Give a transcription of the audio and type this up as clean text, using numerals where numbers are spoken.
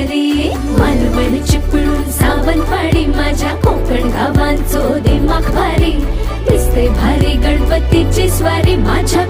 घरी. मालवण चिपळूण सावंतवाडी माझ्या कोकण गावांचो दिमाग भारी. दिसते भारी गणपतीची स्वारी माझ्या